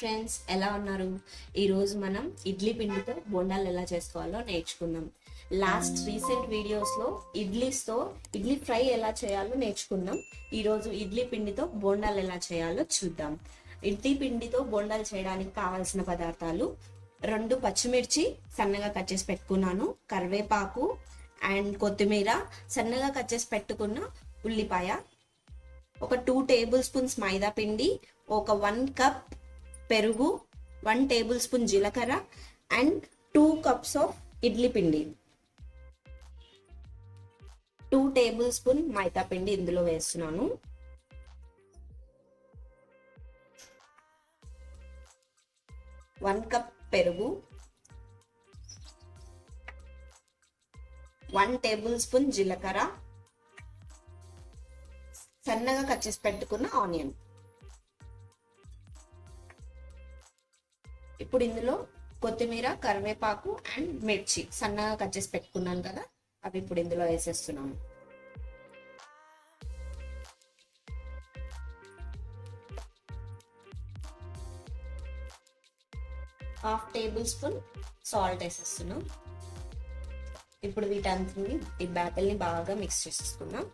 Friends, ఎలా ఉన్నారు? ఈరోజు మనం ఇడ్లీ పిండితో బోండాలు ఎలా చేసుకోవాలో నేర్చుకుందాం. లాస్ట్ రీసెంట్ వీడియోస్లో ఇడ్లీ ఫ్రై ఎలా చేయాలో నేర్చుకుందాం. ఈరోజు ఇడ్లీ పిండితో బోండాలు ఎలా చేయాలో చూద్దాం. ఇడ్లీ పిండితో బోండాలు చేయడానికి కావాల్సిన పదార్థాలు: 2 పచ్చిమిర్చి సన్నగా కట్ చేసి పెట్టుకున్నాను, కరివేపాకు అండ్ కొత్తిమీర, సన్నగా కట్ చేసి పెట్టుకున్న ఉల్లిపాయ, ఒక 2 టేబుల్ స్పూన్స్ మైదా పిండి, ఒక 1 కప్ పెరుగు, 1 టేబుల్ స్పూన్ జీలకర్ర అండ్ 2 కప్స్ ఆఫ్ ఇడ్లీ పిండి. 2 టేబుల్ స్పూన్ మైదా పిండి ఇందులో వేస్తున్నాను. వన్ కప్ పెరుగు, 1 టేబుల్ స్పూన్ జీలకర్ర, సన్నగా కట్ చేసి పెట్టుకున్న ఆనియన్. ఇప్పుడు ఇందులో కొత్తిమీర, కరివేపాకు అండ్ మిర్చి సన్నగా కట్ చేసి పెట్టుకున్నాను కదా, అవి ఇప్పుడు ఇందులో వేసేస్తున్నాను. హాఫ్ టేబుల్ స్పూన్ సాల్ట్ వేసేస్తున్నాం. ఇప్పుడు వీటంతని ఈ బ్యాటర్ని బాగా మిక్స్ చేసేసుకున్నాం.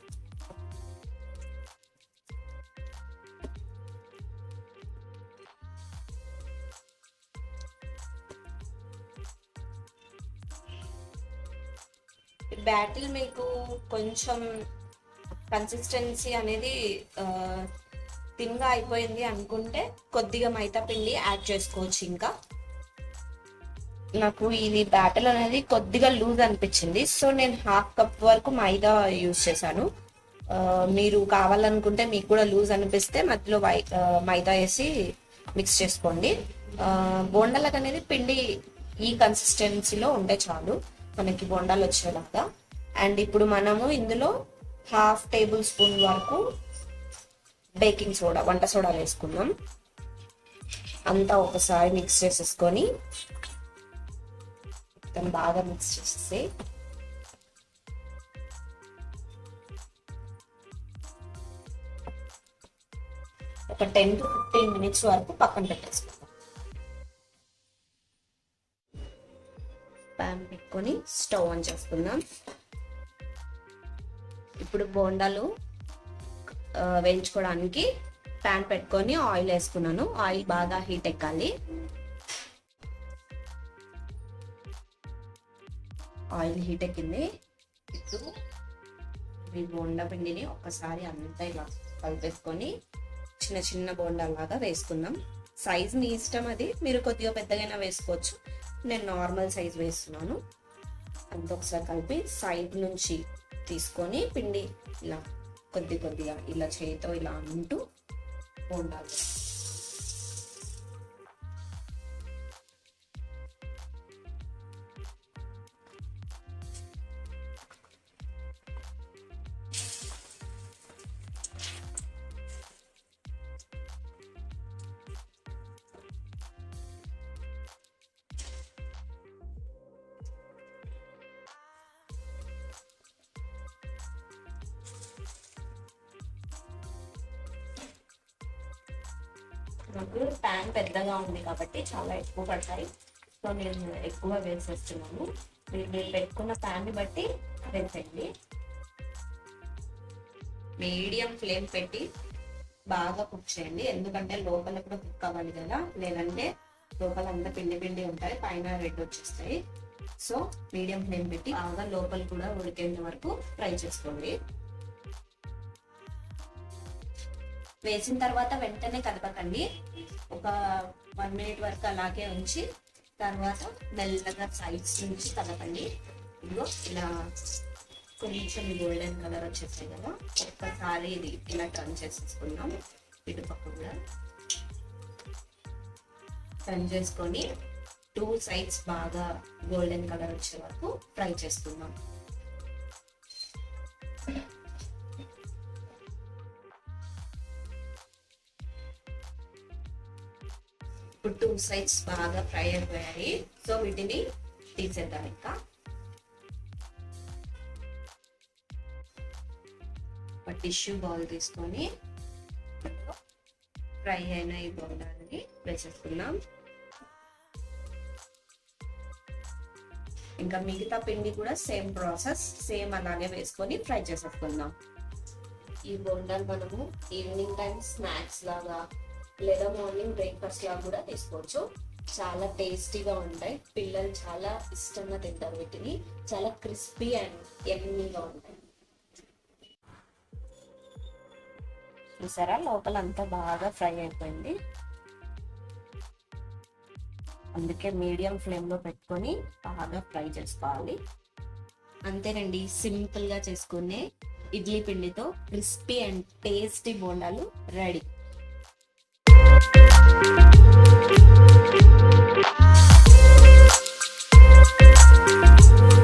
బ్యాటిల్ మీకు కొంచెం కన్సిస్టెన్సీ అనేది థిన్గా అయిపోయింది అనుకుంటే కొద్దిగా మైదా పిండి యాడ్ చేసుకోవచ్చు. ఇంకా నాకు ఇది బ్యాటర్ అనేది కొద్దిగా లూజ్ అనిపించింది, సో నేను 1/2 కప్ వరకు మైదా యూజ్ చేశాను. మీరు కావాలనుకుంటే మీకు కూడా లూజ్ అనిపిస్తే మధ్యలో మైదా వేసి మిక్స్ చేసుకోండి. బోండాలకు అనేది పిండి ఈ కన్సిస్టెన్సీలో ఉంటే చాలు మనకి బోండాలు వచ్చేలాగా. అండ్ ఇప్పుడు మనము ఇందులో 1/2 టేబుల్ స్పూన్ వరకు బేకింగ్ సోడా, వంట సోడా వేసుకుందాం. అంతా ఒకసారి మిక్స్ చేసేసుకొని మొత్తం బాగా మిక్స్ చేసేసి ఒక 10 to 15 మినిట్స్ వరకు పక్కన పెట్టేసుకుందాం. ప్యాన్ పెట్టుకొని స్టవ్ ఆన్ చేసుకుందాం. ఇప్పుడు బోండాలు వేయించుకోవడానికి ప్యాన్ పెట్టుకొని ఆయిల్ వేసుకున్నాను. ఆయిల్ బాగా హీట్ ఎక్కాలి. ఆయిల్ హీట్ ఎక్కింది. ఇప్పుడు ఈ బోండా పిండిని ఒక్కసారి అంతా ఇలా కలిపేసుకొని చిన్న చిన్న బోండాలాగా వేసుకుందాం. సైజ్ మీ ఇష్టం, అది మీరు కొద్దిగా పెద్దగా వేసుకోవచ్చు. నేను నార్మల్ సైజ్ వేస్తున్నాను. అంత ఒకసారి కలిపి సైడ్ నుంచి తీసుకొని పిండి ఇలా కొద్దిగా ఇలా చేతితో ఇలా అంటూ బోండాలు. నాకు ప్యాన్ పెద్దగా ఉంది కాబట్టి చాలా ఎక్కువ పడతాయి, సో నేను ఎక్కువ వేసేస్తున్నాను. మీరు పెట్టుకున్న ప్యాన్ని బట్టి వేసేయండి. మీడియం ఫ్లేమ్ పెట్టి బాగా కుక్ చేయండి, ఎందుకంటే లోపల కూడా కుక్ అవ్వాలి కదా, లేదంటే లోపల అంతా పిండి ఉంటాయి, పైన రెడ్ వచ్చేస్తాయి. సో మీడియం ఫ్లేమ్ పెట్టి బాగా లోపల కూడా ఉడికేంత వరకు ఫ్రై చేసుకోండి. వేసిన తర్వాత వెంటనే కలపకండి, ఒక 1 మినిట్ వరకు అలాగే ఉంచి తర్వాత మెల్లగా సైడ్స్ నుంచి కలపండి. ఇదిగో ఇలా కొంచెం గోల్డెన్ కలర్ వచ్చేసాయి కదా, ఒక్కసారి ఇది ఇలా టర్న్ చేసేసుకుందాం. ఇటుపక్క కూడా టర్న్ చేసుకొని 2 సైడ్స్ బాగా గోల్డెన్ కలర్ వచ్చే వరకు ఫ్రై చేసుకుందాం. ఇప్పుడు 2 సైడ్స్ బాగా ఫ్రై అయిపోయాయి, సో వీటిని తీసేద్దాం. ఇంకా ఒక టిష్యూ బౌల్ తీసుకొని ఫ్రై అయిన ఈ బోండాలని వేసేసుకుందాం. ఇంకా మిగతా పిండి కూడా సేమ్ ప్రాసెస్, సేమ్ అలాగే వేసుకొని ఫ్రై చేసేసుకుందాం. ఈ బోండాలు మనము ఈవినింగ్ టైం స్నాక్స్ లాగా లేదా మార్నింగ్ బ్రేక్ఫాస్ట్ లాగా కూడా తీసుకోవచ్చు. చాలా టేస్టీగా ఉంటాయి, పిల్లలు చాలా ఇష్టంగా తింటారు వీటిని. చాలా క్రిస్పీ అండ్ యమ్మీగా ఉంటాయి. చూసారా, లోపల అంతా బాగా ఫ్రై అయిపోయింది. అందుకే మీడియం ఫ్లేమ్లో పెట్టుకొని బాగా ఫ్రై చేసుకోవాలి. అంతేనండి, సింపుల్గా చేసుకునే ఇడ్లీ పిండితో క్రిస్పీ అండ్ టేస్టీ బోండాలు రెడీ.